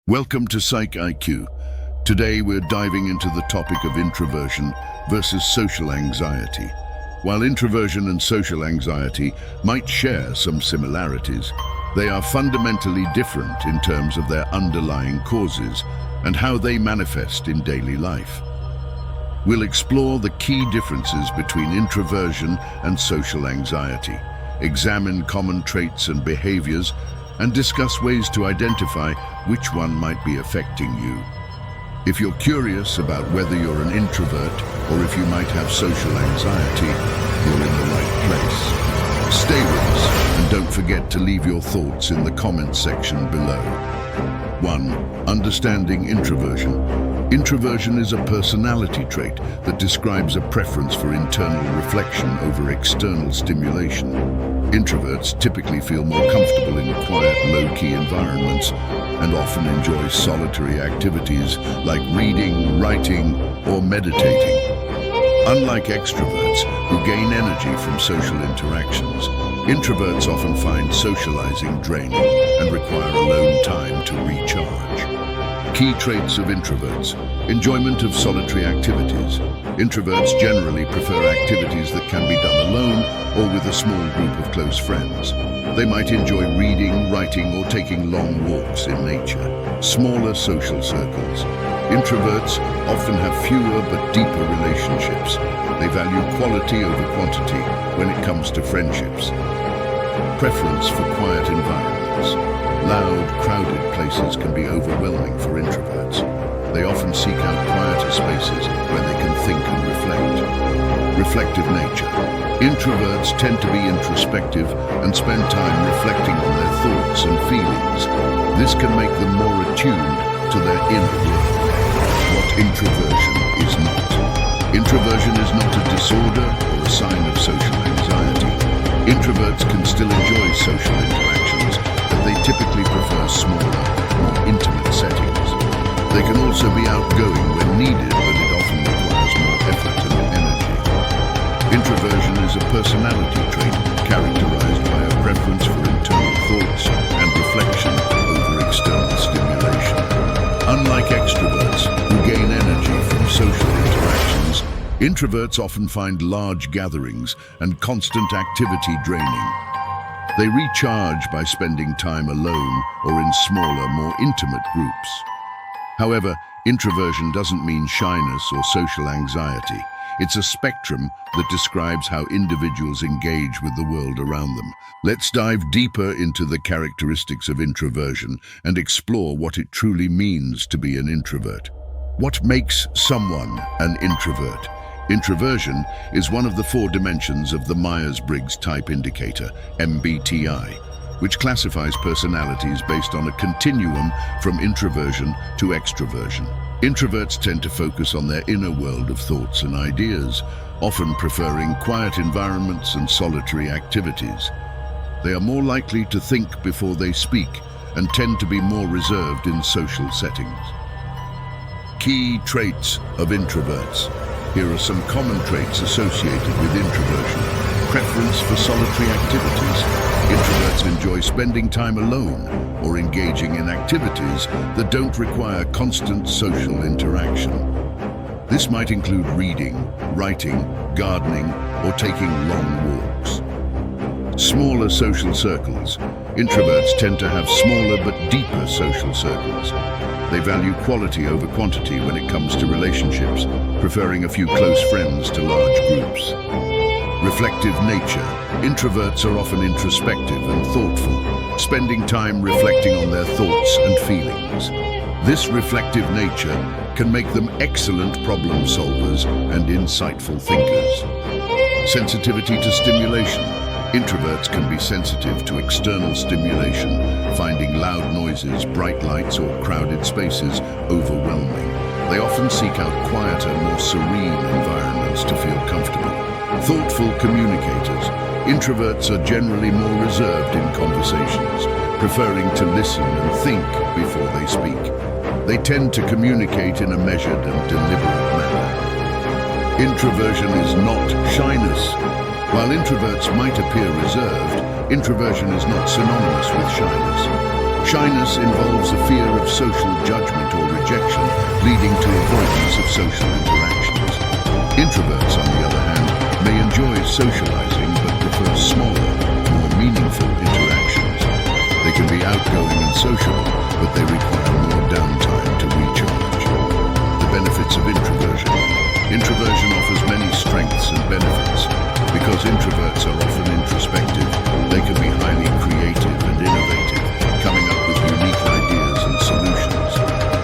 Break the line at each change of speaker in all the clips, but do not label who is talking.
Welcome to Psych IQ. Today we're diving into the topic of introversion versus social anxiety. While introversion and social anxiety might share some similarities, they are fundamentally different in terms of their underlying causes and how they manifest in daily life. We'll explore the key differences between introversion and social anxiety, examine common traits and behaviors, and discuss ways to identify which one might be affecting you. If you're curious about whether you're an introvert or if you might have social anxiety, you're in the right place. Stay with us and don't forget to leave your thoughts in the comments section below. 1. Understanding introversion. Introversion is a personality trait that describes a preference for internal reflection over external stimulation. Introverts typically feel more comfortable in quiet, low-key environments and often enjoy solitary activities like reading, writing, or meditating. Unlike extroverts, who gain energy from social interactions, introverts often find socializing draining and require alone time to recharge. Key traits of introverts. Enjoyment of solitary activities. Introverts generally prefer activities that can be done alone or with a small group of close friends. They might enjoy reading, writing, or taking long walks in nature. Smaller social circles. Introverts often have fewer but deeper relationships. They value quality over quantity when it comes to friendships. Preference for quiet environments. Loud, crowded places can be overwhelming for introverts. They often seek out quieter spaces where they can think and reflect. Reflective nature. Introverts tend to be introspective and spend time reflecting on their thoughts and feelings. This can make them more attuned to their inner world. What introversion is not. Introversion is not a disorder or a sign of social anxiety. Introverts can still enjoy social interactions, but they typically prefer smaller, more intimate settings. They can also be outgoing when needed, but it often requires more effort and energy. Introversion is a personality trait characterized by a preference for internal thoughts and reflection over external stimulation. Unlike extroverts, who gain energy from social interactions, introverts often find large gatherings and constant activity draining. They recharge by spending time alone or in smaller, more intimate groups. However, introversion doesn't mean shyness or social anxiety. It's a spectrum that describes how individuals engage with the world around them. Let's dive deeper into the characteristics of introversion and explore what it truly means to be an introvert. What makes someone an introvert? Introversion is one of the 4 dimensions of the Myers-Briggs Type Indicator, MBTI, which classifies personalities based on a continuum from introversion to extroversion. Introverts tend to focus on their inner world of thoughts and ideas, often preferring quiet environments and solitary activities. They are more likely to think before they speak and tend to be more reserved in social settings. Key traits of introverts. Here are some common traits associated with introversion. Preference for solitary activities. Introverts enjoy spending time alone or engaging in activities that don't require constant social interaction. This might include reading, writing, gardening, or taking long walks. Smaller social circles. Introverts tend to have smaller but deeper social circles. They value quality over quantity when it comes to relationships, preferring a few close friends to large groups. Reflective nature. Introverts are often introspective and thoughtful, spending time reflecting on their thoughts and feelings. This reflective nature can make them excellent problem solvers and insightful thinkers. Sensitivity to stimulation. Introverts can be sensitive to external stimulation, finding loud noises, bright lights, or crowded spaces overwhelming. They often seek out quieter, more serene environments to feel comfortable. Thoughtful communicators. Introverts are generally more reserved in conversations, preferring to listen and think before they speak. They tend to communicate in a measured and deliberate manner. Introversion is not shyness. While introverts might appear reserved, introversion is not synonymous with shyness. Shyness involves a fear of social judgment or rejection, leading to avoidance of social interactions. Introverts, on the other hand, may enjoy socializing but prefer smaller, more meaningful interactions. They can be outgoing and sociable, but they require more downtime to recharge. The benefits of introversion. Introversion offers many strengths and benefits. Because introverts are often introspective, they can be highly creative and innovative, coming up with unique ideas and solutions.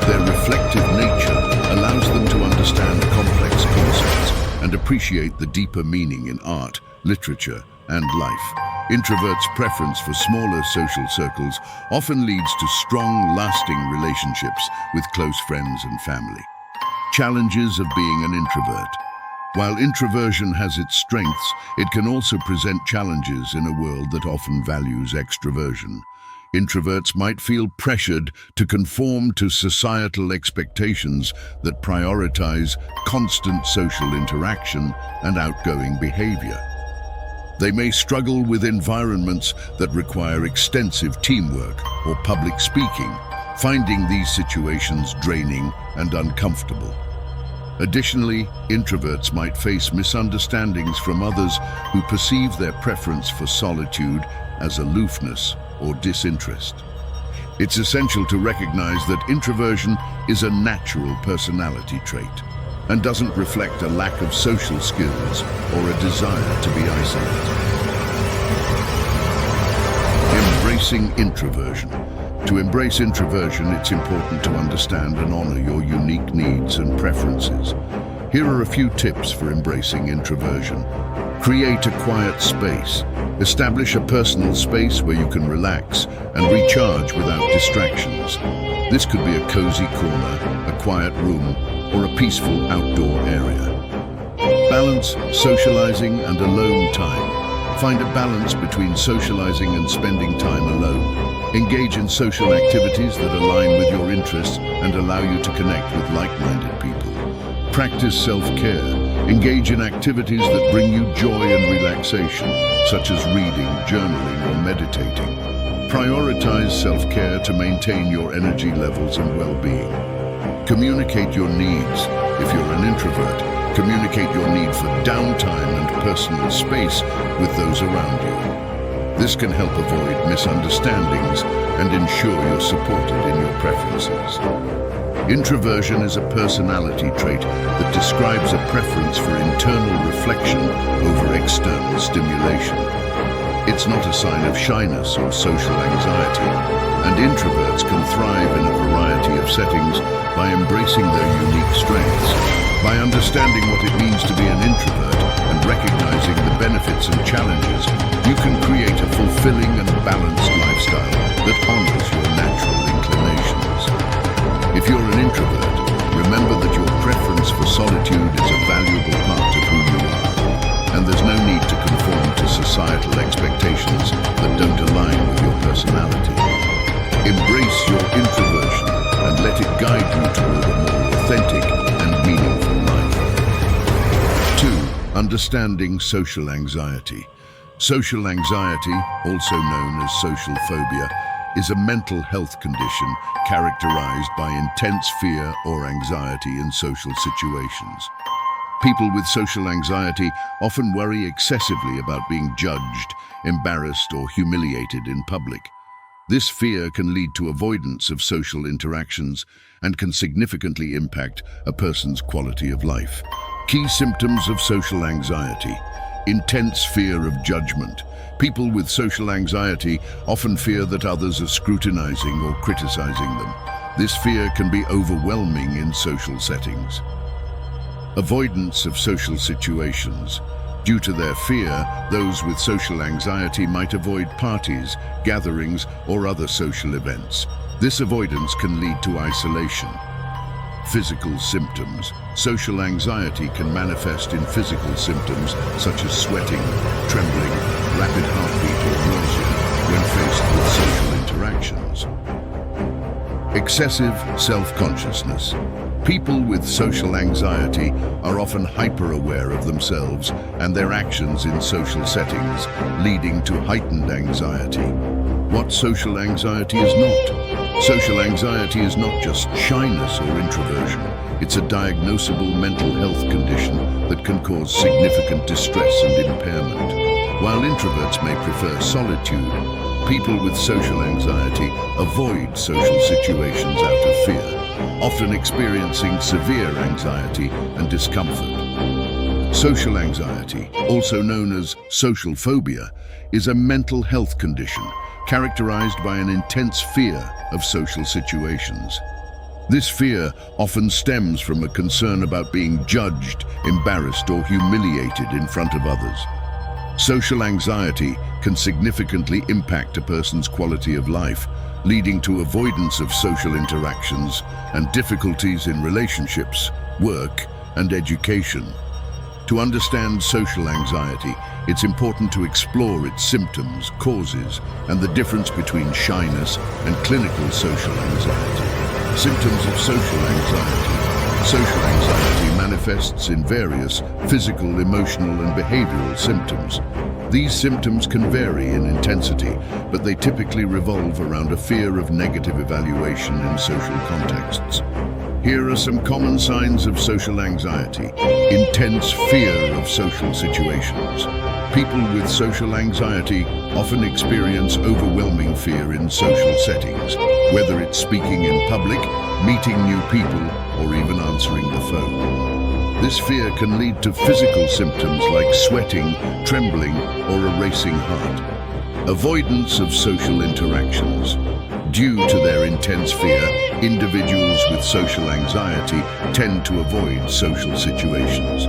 Their reflective nature allows them to understand complex concepts and appreciate the deeper meaning in art, literature, and life. Introverts' preference for smaller social circles often leads to strong, lasting relationships with close friends and family. Challenges of being an introvert. While introversion has its strengths, it can also present challenges in a world that often values extroversion. Introverts might feel pressured to conform to societal expectations that prioritize constant social interaction and outgoing behavior. They may struggle with environments that require extensive teamwork or public speaking, finding these situations draining and uncomfortable. Additionally, introverts might face misunderstandings from others who perceive their preference for solitude as aloofness or disinterest. It's essential to recognize that introversion is a natural personality trait and doesn't reflect a lack of social skills or a desire to be isolated. Embracing introversion. To embrace introversion, it's important to understand and honor your unique needs and preferences. Here are a few tips for embracing introversion. Create a quiet space. Establish a personal space where you can relax and recharge without distractions. This could be a cozy corner, a quiet room, or a peaceful outdoor area. Balance socializing and alone time. Find a balance between socializing and spending time alone. Engage in social activities that align with your interests and allow you to connect with like-minded people. Practice self-care. Engage in activities that bring you joy and relaxation, such as reading, journaling, or meditating. Prioritize self-care to maintain your energy levels and well-being. Communicate your needs. If you're an introvert, communicate your need for downtime and personal space with those around you. This can help avoid misunderstandings and ensure you're supported in your preferences. Introversion is a personality trait that describes a preference for internal reflection over external stimulation. It's not a sign of shyness or social anxiety, and introverts can thrive in a variety of settings by embracing their unique strengths. By understanding what it means to be an introvert and recognizing the benefits and challenges, you can create a fulfilling and balanced lifestyle that honors your natural inclinations. If you're an introvert, remember that your preference for solitude is a valuable part of who you are, and there's no need to conform to societal expectations that don't align with your personality. Embrace your introversion and let it guide you toward a more authentic and meaningful life. 2. Understanding social anxiety. Social anxiety, also known as social phobia, is a mental health condition characterized by intense fear or anxiety in social situations. People with social anxiety often worry excessively about being judged, embarrassed, or humiliated in public. This fear can lead to avoidance of social interactions and can significantly impact a person's quality of life. Key symptoms of social anxiety. Intense fear of judgment. People with social anxiety often fear that others are scrutinizing or criticizing them. This fear can be overwhelming in social settings. Avoidance of social situations. Due to their fear, those with social anxiety might avoid parties, gatherings, or other social events. This avoidance can lead to isolation. Physical symptoms. Social anxiety can manifest in physical symptoms such as sweating, trembling, rapid heartbeat, or nausea when faced with social interactions. Excessive self-consciousness. People with social anxiety are often hyper-aware of themselves and their actions in social settings, leading to heightened anxiety. What social anxiety is not. Social anxiety is not just shyness or introversion. It's a diagnosable mental health condition that can cause significant distress and impairment. While introverts may prefer solitude, people with social anxiety avoid social situations out of fear, often experiencing severe anxiety and discomfort. Social anxiety, also known as social phobia, is a mental health condition characterized by an intense fear of social situations. This fear often stems from a concern about being judged, embarrassed, or humiliated in front of others. Social anxiety can significantly impact a person's quality of life, leading to avoidance of social interactions and difficulties in relationships, work, and education. To understand social anxiety, it's important to explore its symptoms, causes, and the difference between shyness and clinical social anxiety. Symptoms of social anxiety. Social anxiety manifests in various physical, emotional, and behavioral symptoms. These symptoms can vary in intensity, but they typically revolve around a fear of negative evaluation in social contexts. Here are some common signs of social anxiety. Intense fear of social situations. People with social anxiety often experience overwhelming fear in social settings, whether it's speaking in public, meeting new people, or even answering the phone. This fear can lead to physical symptoms like sweating, trembling, or a racing heart. Avoidance of social interactions. Due to their intense fear, individuals with social anxiety tend to avoid social situations.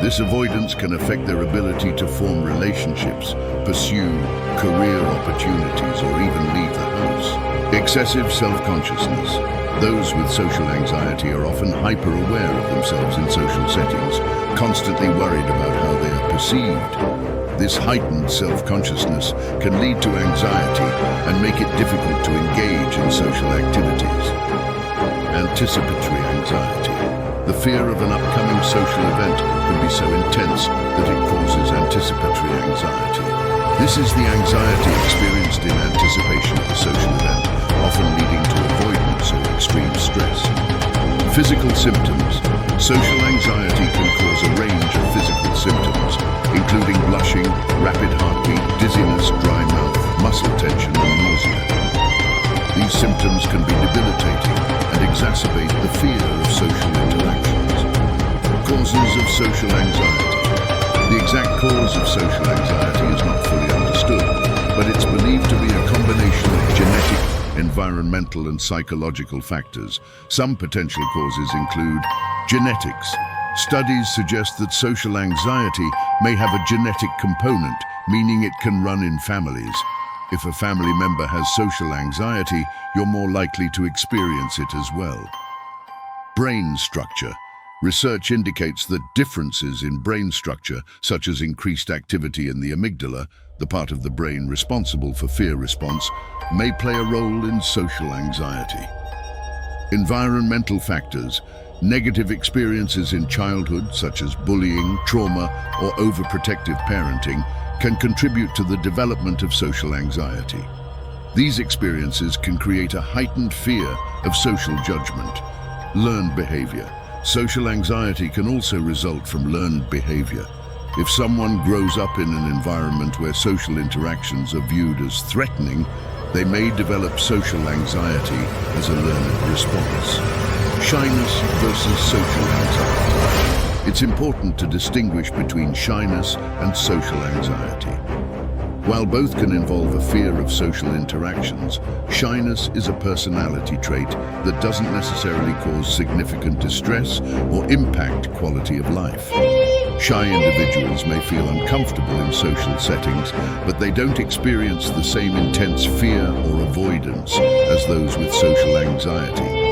This avoidance can affect their ability to form relationships, pursue career opportunities, or even leave the house. Excessive self-consciousness. Those with social anxiety are often hyper-aware of themselves in social settings, constantly worried about how they are perceived. This heightened self-consciousness can lead to anxiety and make it difficult to engage in social activities. Anticipatory anxiety. The fear of an upcoming social event can be so intense that it causes anticipatory anxiety. This is the anxiety experienced in anticipation of a social event, often leading to avoidance or extreme stress. Physical symptoms. Social anxiety can cause a range of physical symptoms, including blushing, rapid heartbeat, dizziness, dry mouth, muscle tension, and nausea. These symptoms can be debilitating and exacerbate the fear of social interactions. Causes of social anxiety. The exact cause of social anxiety is not fully understood, but it's believed to be a combination of genetic, environmental, and psychological factors. Some potential causes include genetics. Studies suggest that social anxiety may have a genetic component, meaning it can run in families. If a family member has social anxiety, you're more likely to experience it as well. Brain structure. Research indicates that differences in brain structure, such as increased activity in the amygdala, the part of the brain responsible for fear response, may play a role in social anxiety. Environmental factors. Negative experiences in childhood, such as bullying, trauma, or overprotective parenting, can contribute to the development of social anxiety. These experiences can create a heightened fear of social judgment. Learned behavior. Social anxiety can also result from learned behavior. If someone grows up in an environment where social interactions are viewed as threatening, they may develop social anxiety as a learned response. Shyness versus social anxiety. It's important to distinguish between shyness and social anxiety. While both can involve a fear of social interactions, shyness is a personality trait that doesn't necessarily cause significant distress or impact quality of life. Shy individuals may feel uncomfortable in social settings, but they don't experience the same intense fear or avoidance as those with social anxiety.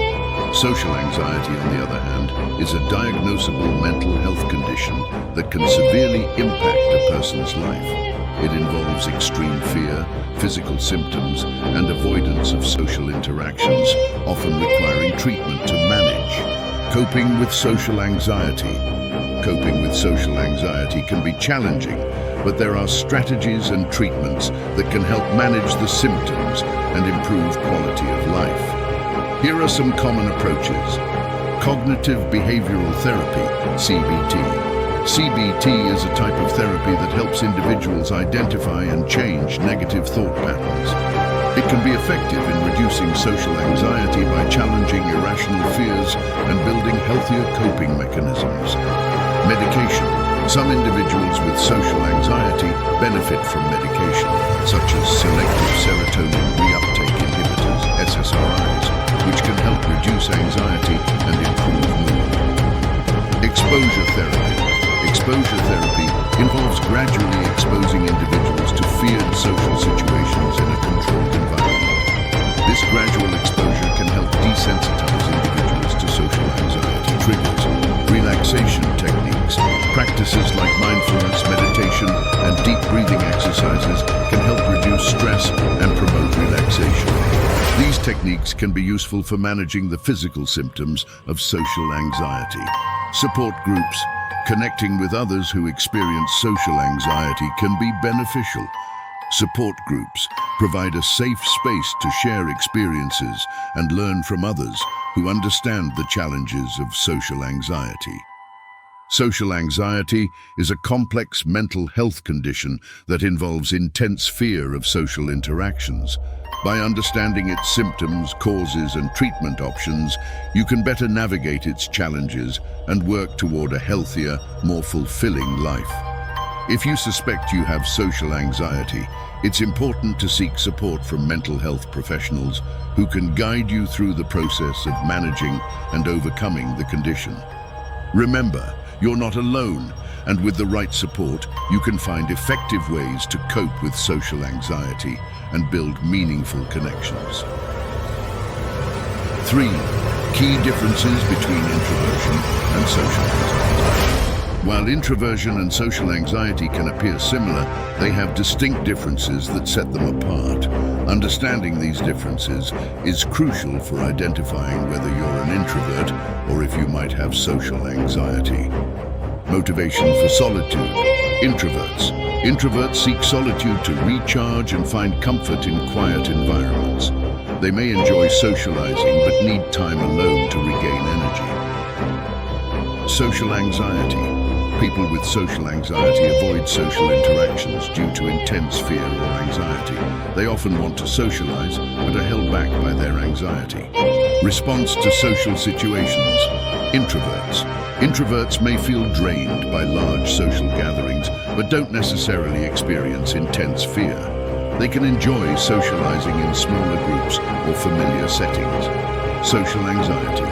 Social anxiety, on the other hand, is a diagnosable mental health condition that can severely impact a person's life. It involves extreme fear, physical symptoms, and avoidance of social interactions, often requiring treatment to manage. Coping with social anxiety. Coping with social anxiety can be challenging, but there are strategies and treatments that can help manage the symptoms and improve quality of life. Here are some common approaches. Cognitive behavioral therapy, CBT. CBT is a type of therapy that helps individuals identify and change negative thought patterns. It can be effective in reducing social anxiety by challenging irrational fears and building healthier coping mechanisms. Medication. Some individuals with social anxiety benefit from medication, such as selective serotonin reuptake inhibitors, SSRIs, which can help reduce anxiety and improve mood. Exposure therapy. Exposure therapy involves gradually exposing individuals to feared social situations in a controlled environment. This gradual exposure can help desensitize individuals to social anxiety triggers. Relaxation techniques. Practices like mindfulness, meditation, and deep breathing exercises can help reduce stress and promote relaxation. These techniques can be useful for managing the physical symptoms of social anxiety. Support groups. Connecting with others who experience social anxiety can be beneficial. Support groups provide a safe space to share experiences and learn from others who understand the challenges of social anxiety. Social anxiety is a complex mental health condition that involves intense fear of social interactions. By understanding its symptoms, causes, and treatment options, you can better navigate its challenges and work toward a healthier, more fulfilling life. If you suspect you have social anxiety, it's important to seek support from mental health professionals who can guide you through the process of managing and overcoming the condition. Remember, you're not alone, and with the right support, you can find effective ways to cope with social anxiety and build meaningful connections. 3. Key differences between introversion and social anxiety. While introversion and social anxiety can appear similar, they have distinct differences that set them apart. Understanding these differences is crucial for identifying whether you're an introvert or if you might have social anxiety. Motivation for solitude. Introverts seek solitude to recharge and find comfort in quiet environments. They may enjoy socializing but need time alone to regain energy. Social anxiety. People with social anxiety avoid social interactions due to intense fear or anxiety. They often want to socialize but are held back by their anxiety. Response to social situations. Introverts may feel drained by large social gatherings but don't necessarily experience intense fear. They can enjoy socializing in smaller groups or familiar settings. Social anxiety.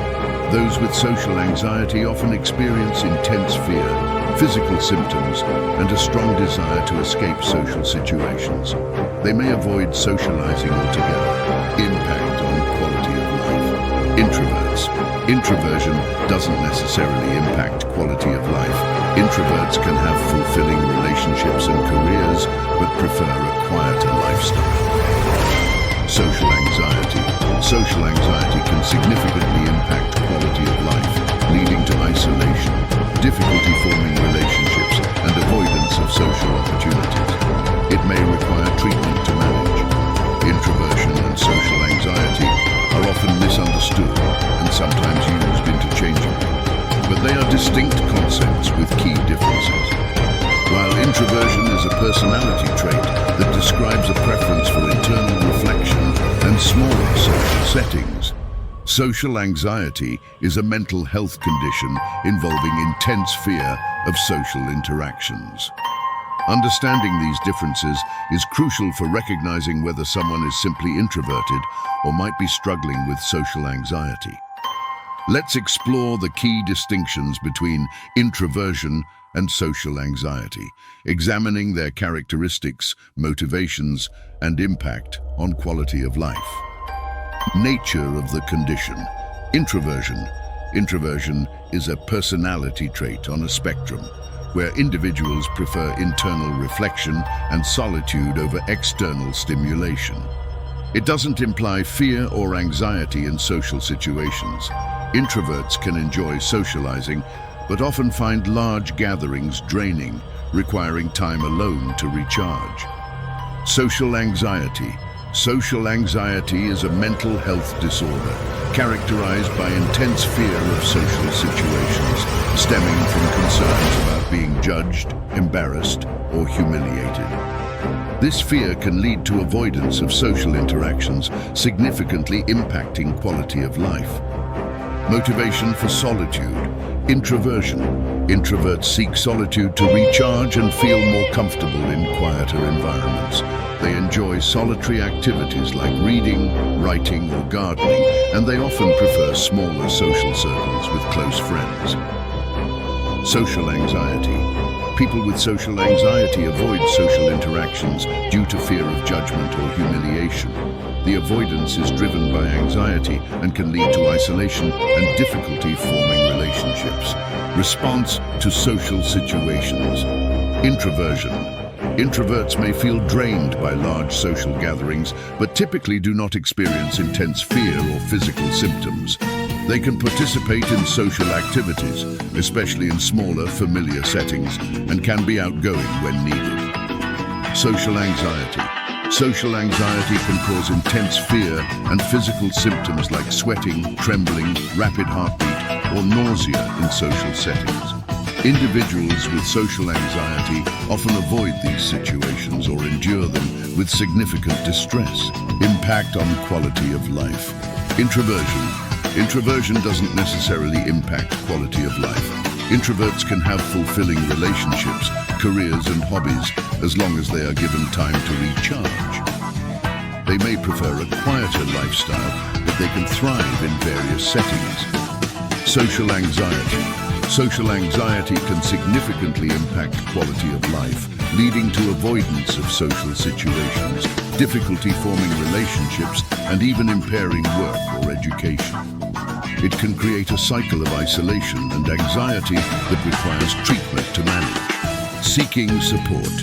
Those with social anxiety often experience intense fear, physical symptoms, and a strong desire to escape social situations. They may avoid socializing altogether. Impact on quality of life. Introversion doesn't necessarily impact quality of life. Introverts can have fulfilling relationships and careers, but prefer a quieter lifestyle. Social anxiety. Social anxiety can significantly impact quality of life, leading to isolation, difficulty forming relationships, and avoidance of social opportunities. It may require treatment to manage. Introversion and social anxiety are often misunderstood and sometimes used interchangeably, but they are distinct concepts with key differences. While introversion is a personality trait that describes a preference for internal reflection and smaller social settings, social anxiety is a mental health condition involving intense fear of social interactions. Understanding these differences is crucial for recognizing whether someone is simply introverted or might be struggling with social anxiety. Let's explore the key distinctions between introversion and social anxiety, examining their characteristics, motivations, and impact on quality of life. Nature of the condition. Introversion is a personality trait on a spectrum, where individuals prefer internal reflection and solitude over external stimulation. It doesn't imply fear or anxiety in social situations. Introverts can enjoy socializing, but often find large gatherings draining, requiring time alone to recharge. Social anxiety. Social anxiety is a mental health disorder characterized by intense fear of social situations, stemming from concerns about being judged, embarrassed, or humiliated. This fear can lead to avoidance of social interactions, significantly impacting quality of life. Motivation for solitude. Introversion. Introverts seek solitude to recharge and feel more comfortable in quieter environments. They enjoy solitary activities like reading, writing, or gardening, and they often prefer smaller social circles with close friends. Social anxiety. People with social anxiety avoid social interactions due to fear of judgment or humiliation. The avoidance is driven by anxiety and can lead to isolation and difficulty forming relationships. Response to social situations. Introversion. Introverts may feel drained by large social gatherings, but typically do not experience intense fear or physical symptoms. They can participate in social activities, especially in smaller, familiar settings, and can be outgoing when needed. Social anxiety. Social anxiety can cause intense fear and physical symptoms like sweating, trembling, rapid heartbeat, or nausea in social settings. Individuals with social anxiety often avoid these situations or endure them with significant distress. Impact on quality of life. Introversion. Introversion doesn't necessarily impact quality of life. Introverts can have fulfilling relationships, careers, and hobbies as long as they are given time to recharge. They may prefer a quieter lifestyle, but they can thrive in various settings. Social anxiety. Social anxiety can significantly impact quality of life, leading to avoidance of social situations, difficulty forming relationships, and even impairing work or education. It can create a cycle of isolation and anxiety that requires treatment to manage. Seeking support.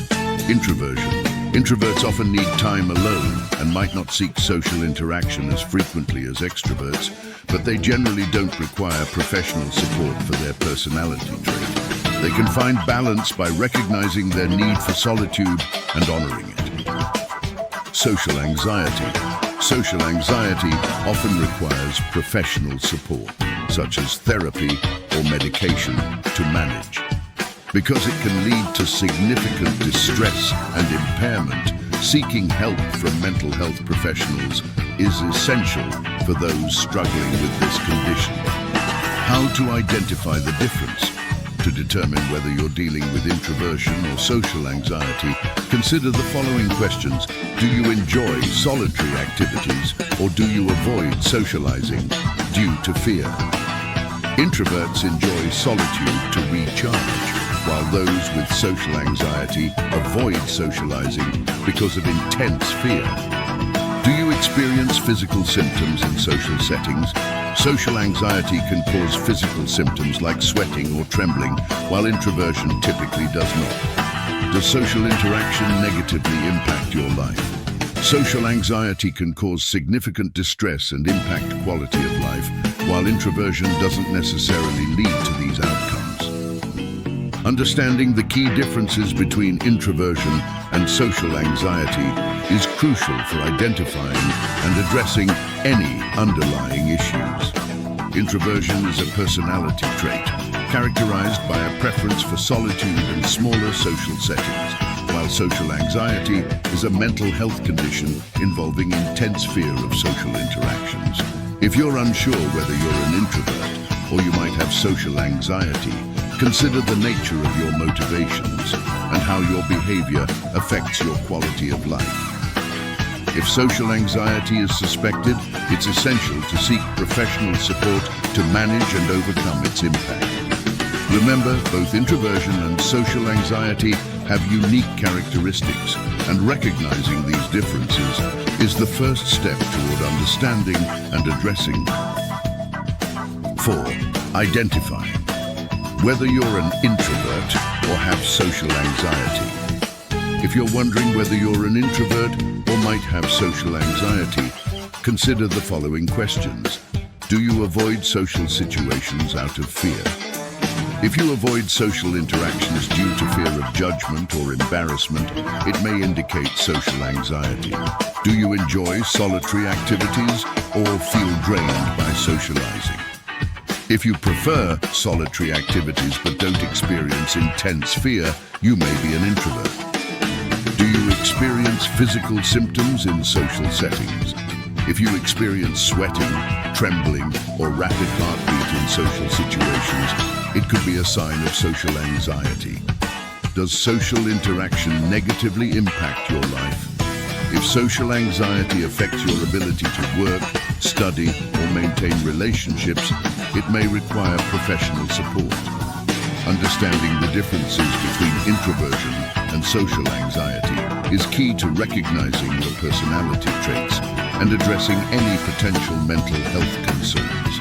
Introversion. Introverts often need time alone and might not seek social interaction as frequently as extroverts, but they generally don't require professional support for their personality trait. They can find balance by recognizing their need for solitude and honoring it. Social anxiety. Social anxiety often requires professional support, such as therapy or medication, to manage. Because it can lead to significant distress and impairment, seeking help from mental health professionals is essential for those struggling with this condition. How to identify the difference? To determine whether you're dealing with introversion or social anxiety, consider the following questions. Do you enjoy solitary activities, or do you avoid socializing due to fear? Introverts enjoy solitude to recharge, while those with social anxiety avoid socializing because of intense fear. Do you experience physical symptoms in social settings? Social anxiety can cause physical symptoms like sweating or trembling, while introversion typically does not. Does social interaction negatively impact your life? Social anxiety can cause significant distress and impact quality of life, while introversion doesn't necessarily lead to these outcomes. Understanding the key differences between introversion and social anxiety is crucial for identifying and addressing any underlying issues. Introversion is a personality trait characterized by a preference for solitude and smaller social settings, while social anxiety is a mental health condition involving intense fear of social interactions. If you're unsure whether you're an introvert or you might have social anxiety, consider the nature of your motivations and how your behavior affects your quality of life. If social anxiety is suspected, it's essential to seek professional support to manage and overcome its impact. Remember, both introversion and social anxiety have unique characteristics, and recognizing these differences is the first step toward understanding and addressing them. 4. Identify whether you're an introvert or have social anxiety. If you're wondering whether you're an introvert or might have social anxiety, consider the following questions. Do you avoid social situations out of fear? If you avoid social interactions due to fear of judgment or embarrassment, it may indicate social anxiety. Do you enjoy solitary activities or feel drained by socializing? If you prefer solitary activities but don't experience intense fear, you may be an introvert. Do you experience physical symptoms in social settings? If you experience sweating, trembling, or rapid heartbeat in social situations, it could be a sign of social anxiety. Does social interaction negatively impact your life? If social anxiety affects your ability to work, study, or maintain relationships, it may require professional support. Understanding the differences between introversion and social anxiety is key to recognizing your personality traits and addressing any potential mental health concerns.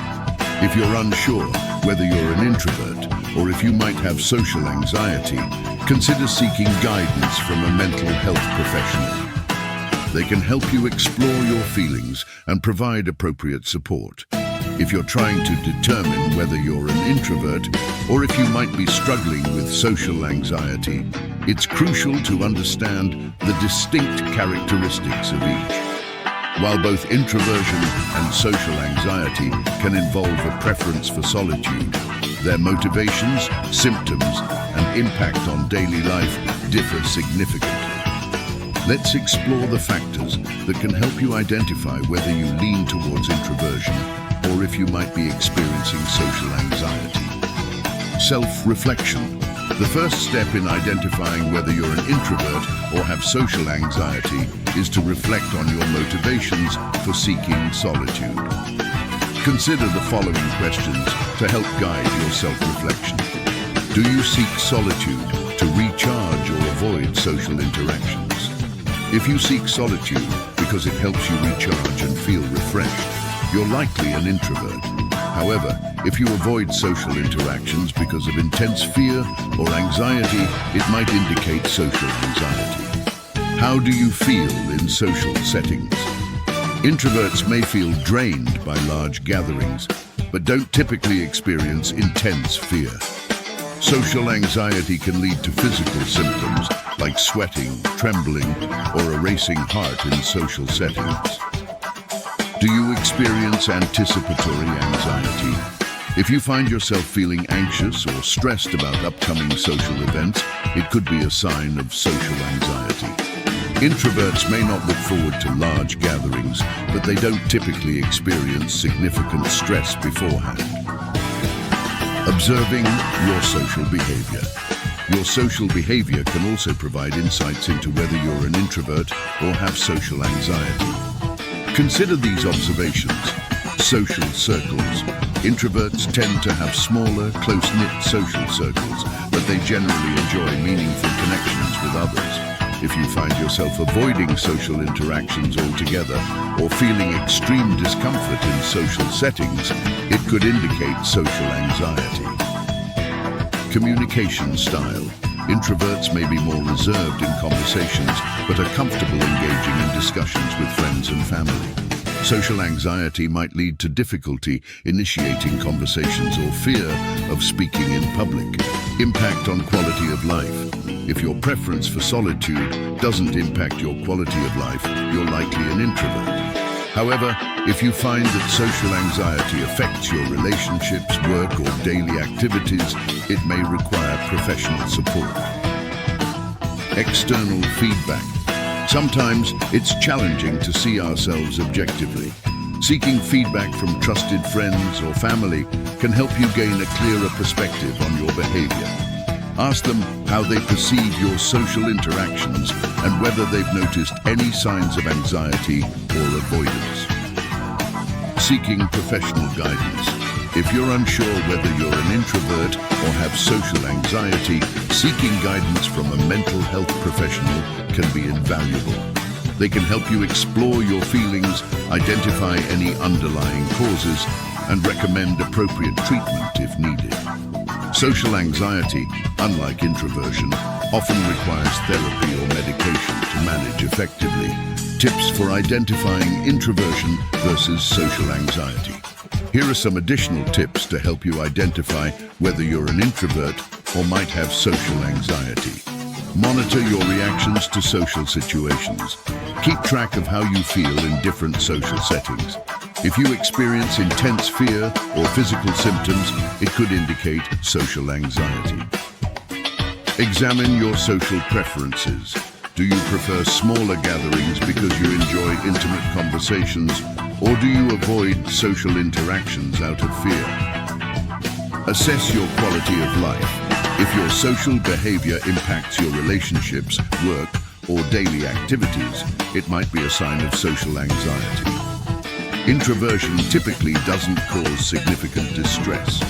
If you're unsure whether you're an introvert or if you might have social anxiety, consider seeking guidance from a mental health professional. They can help you explore your feelings and provide appropriate support. If you're trying to determine whether you're an introvert or if you might be struggling with social anxiety, it's crucial to understand the distinct characteristics of each. While both introversion and social anxiety can involve a preference for solitude, their motivations, symptoms, and impact on daily life differ significantly. Let's explore the factors that can help you identify whether you lean towards introversion or if you might be experiencing social anxiety. Self-reflection. The first step in identifying whether you're an introvert or have social anxiety is to reflect on your motivations for seeking solitude. Consider the following questions to help guide your self-reflection. Do you seek solitude to recharge or avoid social interactions? If you seek solitude because it helps you recharge and feel refreshed, you're likely an introvert. However, if you avoid social interactions because of intense fear or anxiety, it might indicate social anxiety. How do you feel in social settings? Introverts may feel drained by large gatherings, but don't typically experience intense fear. Social anxiety can lead to physical symptoms like sweating, trembling, or a racing heart in social settings. Do you experience anticipatory anxiety? If you find yourself feeling anxious or stressed about upcoming social events, it could be a sign of social anxiety. Introverts may not look forward to large gatherings, but they don't typically experience significant stress beforehand. Observing your social behavior. Your social behavior can also provide insights into whether you're an introvert or have social anxiety. Consider these observations. Social circles. Introverts tend to have smaller, close-knit social circles, but they generally enjoy meaningful connections with others. If you find yourself avoiding social interactions altogether or feeling extreme discomfort in social settings, it could indicate social anxiety. Communication style. Introverts may be more reserved in conversations, but are comfortable engaging in discussions with friends and family. Social anxiety might lead to difficulty initiating conversations or fear of speaking in public. Impact on quality of life. If your preference for solitude doesn't impact your quality of life, you're likely an introvert. However, if you find that social anxiety affects your relationships, work, or daily activities, it may require professional support. External feedback. Sometimes it's challenging to see ourselves objectively. Seeking feedback from trusted friends or family can help you gain a clearer perspective on your behavior. Ask them how they perceive your social interactions and whether they've noticed any signs of anxiety or avoidance. Seeking professional guidance. If you're unsure whether you're an introvert or have social anxiety, seeking guidance from a mental health professional can be invaluable. They can help you explore your feelings, identify any underlying causes, and recommend appropriate treatment if needed. Social anxiety, unlike introversion, often requires therapy or medication to manage effectively. Tips for identifying introversion versus social anxiety. Here are some additional tips to help you identify whether you're an introvert or might have social anxiety. Monitor your reactions to social situations. Keep track of how you feel in different social settings. If you experience intense fear or physical symptoms, it could indicate social anxiety. Examine your social preferences. Do you prefer smaller gatherings because you enjoy intimate conversations, or do you avoid social interactions out of fear? Assess your quality of life. If your social behavior impacts your relationships, work, or daily activities, it might be a sign of social anxiety. Introversion typically doesn't cause significant distress.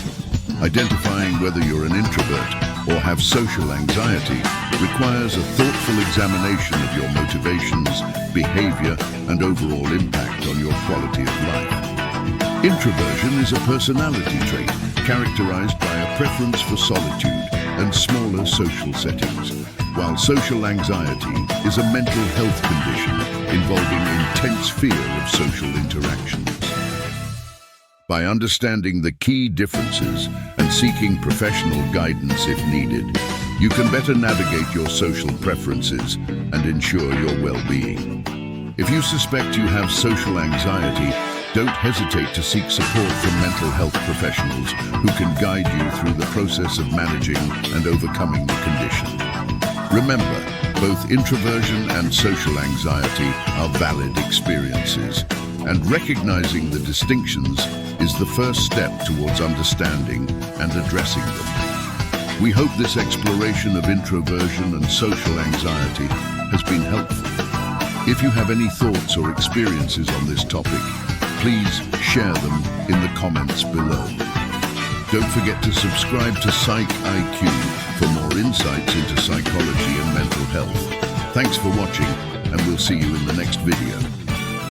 Identifying whether you're an introvert or have social anxiety requires a thoughtful examination of your motivations, behavior, and overall impact on your quality of life. Introversion is a personality trait characterized by a preference for solitude and smaller social settings, while social anxiety is a mental health condition involving intense fear of social interactions. By understanding the key differences and seeking professional guidance if needed, you can better navigate your social preferences and ensure your well-being. If you suspect you have social anxiety, don't hesitate to seek support from mental health professionals who can guide you through the process of managing and overcoming the condition. Remember, both introversion and social anxiety are valid experiences, and recognizing the distinctions is the first step towards understanding and addressing them. We hope this exploration of introversion and social anxiety has been helpful. If you have any thoughts or experiences on this topic, please share them in the comments below. Don't forget to subscribe to Psych IQ for more insights into psychology and mental health. Thanks for watching, and we'll see you in the next video.